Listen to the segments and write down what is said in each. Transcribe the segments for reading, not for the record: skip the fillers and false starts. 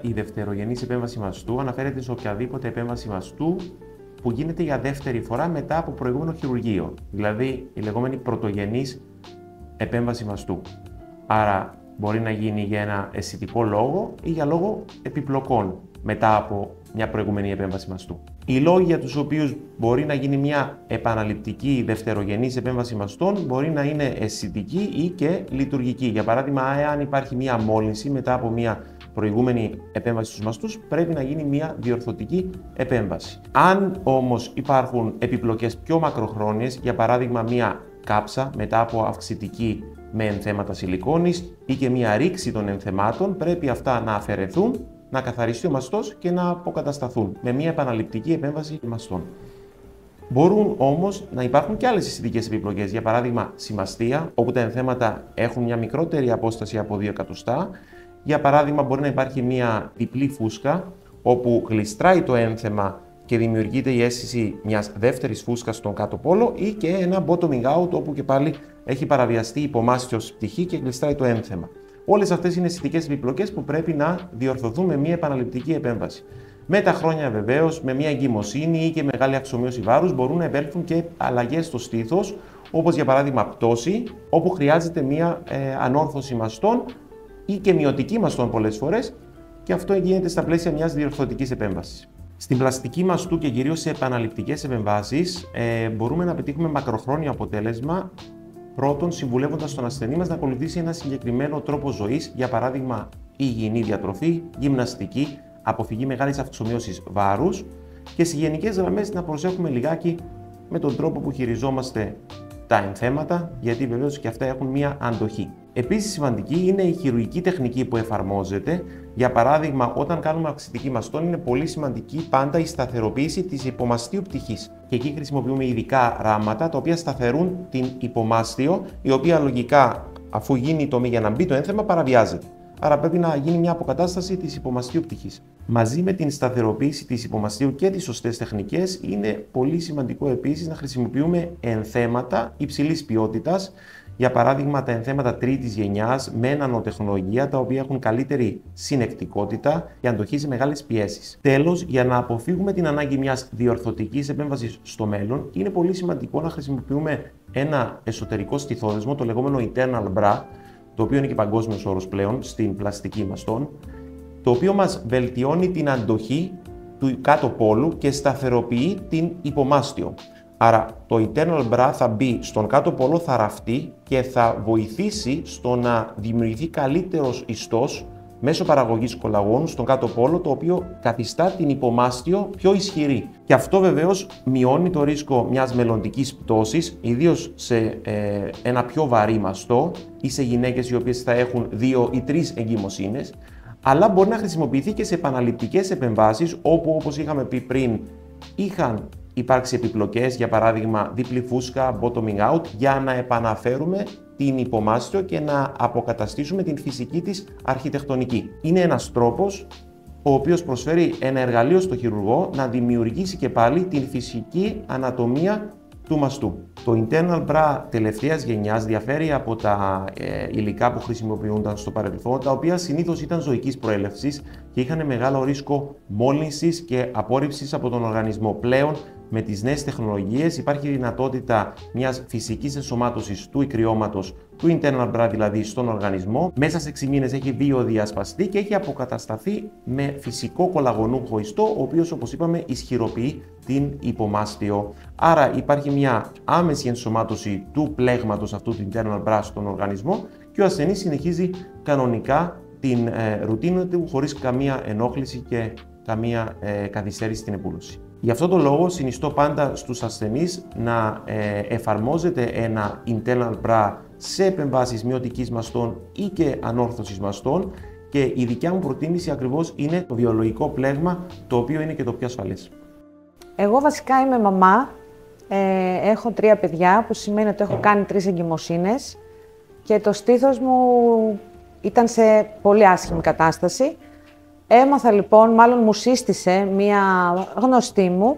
Η δευτερογενής επέμβαση μαστού αναφέρεται σε οποιαδήποτε επέμβαση μαστού που γίνεται για δεύτερη φορά μετά από προηγούμενο χειρουργείο, δηλαδή η λεγόμενη πρωτογενής επέμβαση μαστού. Άρα μπορεί να γίνει για ένα αισθητικό λόγο ή για λόγο επιπλοκών μετά από μια προηγούμενη επέμβαση μαστού. Οι λόγοι για τους οποίους μπορεί να γίνει μια επαναληπτική δευτερογενής επέμβαση μαστών μπορεί να είναι αισθητική ή και λειτουργική. Για παράδειγμα, αν υπάρχει μια μόλυνση μετά από μια προηγούμενη επέμβαση στους μαστούς, πρέπει να γίνει μια διορθωτική επέμβαση. Αν όμως υπάρχουν επιπλοκές πιο μακροχρόνιες, για παράδειγμα μια κάψα μετά από αυξητική με ενθέματα σιλικόνης ή και μια ρήξη των ενθεμάτων, πρέπει αυτά να αφαιρεθούν, να καθαριστεί ο μαστός και να αποκατασταθούν με μια επαναληπτική επέμβαση μαστών. Μπορούν όμως να υπάρχουν και άλλες αισθητικές επιπλοκές, για παράδειγμα σημαστία, όπου τα ενθέματα έχουν μια μικρότερη απόσταση από 2 εκατοστά. Για παράδειγμα, μπορεί να υπάρχει μια διπλή φούσκα, όπου γλιστράει το ένθεμα και δημιουργείται η αίσθηση μιας δεύτερης φούσκας στον κάτω πόλο, ή και ένα bottoming out, όπου και πάλι έχει παραβιαστεί η υπομάστιος πτυχή και γλιστράει το ένθεμα. Όλες αυτές είναι αισθητικές επιπλοκές που πρέπει να διορθωθούν με μια επαναληπτική επέμβαση. Με τα χρόνια, βεβαίως, με μια εγκυμοσύνη ή και μεγάλη αυξομοίωση βάρους, μπορούν να επέλθουν και αλλαγές στο στήθος, όπως για παράδειγμα πτώση, όπου χρειάζεται μια ανόρθωση μαστών ή και μειωτική μαστών πολλές φορές, και αυτό γίνεται στα πλαίσια μιας διορθωτικής επέμβασης. Στην πλαστική μαστού και κυρίως σε επαναληπτικές επεμβάσεις μπορούμε να πετύχουμε μακροχρόνιο αποτέλεσμα. Πρώτον, συμβουλεύοντας τον ασθενή μας να ακολουθήσει ένα συγκεκριμένο τρόπο ζωής, για παράδειγμα υγιεινή διατροφή, γυμναστική, αποφυγή μεγάλης αυξομοίωσης βάρους, και σε γενικές γραμμές να προσέχουμε λιγάκι με τον τρόπο που χειριζόμαστε τα ενθέματα, γιατί βεβαίως και αυτά έχουν μία αντοχή. Επίσης σημαντική είναι η χειρουργική τεχνική που εφαρμόζεται. Για παράδειγμα, όταν κάνουμε αυξητική μαστών, είναι πολύ σημαντική πάντα η σταθεροποίηση της υπομαστίου πτυχής. Και εκεί χρησιμοποιούμε ειδικά ράματα τα οποία σταθερούν την υπομάστιο, η οποία λογικά, αφού γίνει η τομή για να μπει το ένθεμα, παραβιάζεται. Άρα πρέπει να γίνει μια αποκατάσταση της υπομαστίου πτυχής. Μαζί με την σταθεροποίηση της υπομαστίου και τις σωστές τεχνικές, είναι πολύ σημαντικό επίσης να χρησιμοποιούμε ενθέματα υψηλής ποιότητας. Για παράδειγμα, τα ενθέματα τρίτης γενιάς με νανοτεχνολογία, τα οποία έχουν καλύτερη συνεκτικότητα και αντοχή σε μεγάλες πιέσεις. Τέλος, για να αποφύγουμε την ανάγκη μιας διορθωτικής επέμβασης στο μέλλον, είναι πολύ σημαντικό να χρησιμοποιούμε ένα εσωτερικό στιθόδεσμο, το λεγόμενο internal bra, το οποίο είναι και παγκόσμιος όρος πλέον στην πλαστική μαστών, το οποίο μας βελτιώνει την αντοχή του κάτω πόλου και σταθεροποιεί την υπομάστιο. Άρα το internal bra θα μπει στον κάτω πόλο, θα ραφτεί και θα βοηθήσει στο να δημιουργηθεί καλύτερος ιστός μέσω παραγωγής κολαγόνου στον κάτω πόλο, το οποίο καθιστά την υπομάστιο πιο ισχυρή. Και αυτό βεβαίως μειώνει το ρίσκο μιας μελλοντικής πτώσης, ιδίως σε ένα πιο βαρύ μαστό ή σε γυναίκες οι οποίες θα έχουν 2 ή 3 εγκυμοσύνες, αλλά μπορεί να χρησιμοποιηθεί και σε επαναληπτικές επεμβάσεις, όπου, όπως είχαμε πει πριν, είχαν υπάρξει επιπλοκές, για παράδειγμα διπλή φούσκα, bottoming out, για να επαναφέρουμε την υπομάστιο και να αποκαταστήσουμε την φυσική της αρχιτεκτονική. Είναι ένας τρόπος ο οποίος προσφέρει ένα εργαλείο στο χειρουργό να δημιουργήσει και πάλι την φυσική ανατομία του μαστού. Το internal bra τελευταίας γενιάς διαφέρει από τα υλικά που χρησιμοποιούνταν στο παρελθόν, τα οποία συνήθως ήταν ζωικής προέλευσης και είχαν μεγάλο ρίσκο μόλυνσης και απόρριψης από τον οργανισμό. Πλέον, με τις νέες τεχνολογίες υπάρχει δυνατότητα μιας φυσικής ενσωμάτωσης του ικριώματος, του internal bra δηλαδή, στον οργανισμό. Μέσα σε 6 μήνες έχει βιοδιασπαστεί και έχει αποκατασταθεί με φυσικό κολαγονούχο ιστό, ο οποίος, όπως είπαμε, ισχυροποιεί την υπομάστιο. Άρα υπάρχει μια άμεση ενσωμάτωση του πλέγματος αυτού του internal bra στον οργανισμό και ο ασθενής συνεχίζει κανονικά την ρουτίνα του χωρίς καμία ενόχληση και καμία καθυστέρηση στην επούλωση. Γι' αυτό το λόγο συνιστώ πάντα στους ασθενείς να εφαρμόζεται ένα internal bra σε επεμβάσεις μειωτικής μαστών ή και ανόρθωσης μαστών, και η δικιά μου προτίμηση ακριβώς είναι το βιολογικό πλέγμα, το οποίο είναι και το πιο ασφαλές. Εγώ βασικά είμαι μαμά, έχω 3 παιδιά, που σημαίνει ότι έχω κάνει 3 εγκυμοσύνες και το στήθος μου ήταν σε πολύ άσχημη κατάσταση. Έμαθα λοιπόν, μάλλον μου σύστησε μία γνωστή μου,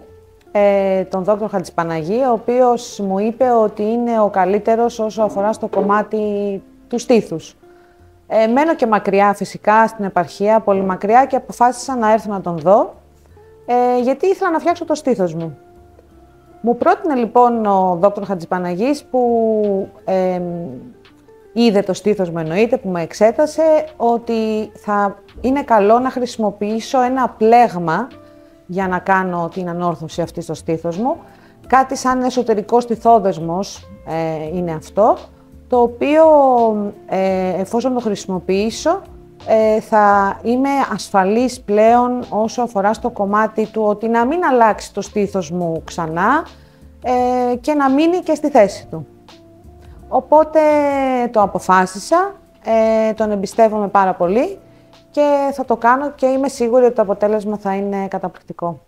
τον Δόκτωρ Χατζηπαναγή, ο οποίος μου είπε ότι είναι ο καλύτερος όσο αφορά στο κομμάτι του στήθους. Μένω και μακριά φυσικά στην επαρχία, πολύ μακριά, και αποφάσισα να έρθω να τον δω, γιατί ήθελα να φτιάξω το στήθος μου. Μου πρότεινε λοιπόν ο Δόκτωρ Χατζηπαναγής, που είδε το στήθος μου, εννοείται, που με εξέτασε, ότι θα είναι καλό να χρησιμοποιήσω ένα πλέγμα για να κάνω την ανόρθωση αυτή στο στήθος μου. Κάτι σαν εσωτερικό στιθόδεσμος είναι αυτό, το οποίο εφόσον το χρησιμοποιήσω θα είμαι ασφαλής πλέον όσο αφορά στο κομμάτι του ότι να μην αλλάξει το στήθος μου ξανά και να μείνει και στη θέση του. Οπότε το αποφάσισα, τον εμπιστεύομαι πάρα πολύ και θα το κάνω και είμαι σίγουρη ότι το αποτέλεσμα θα είναι καταπληκτικό.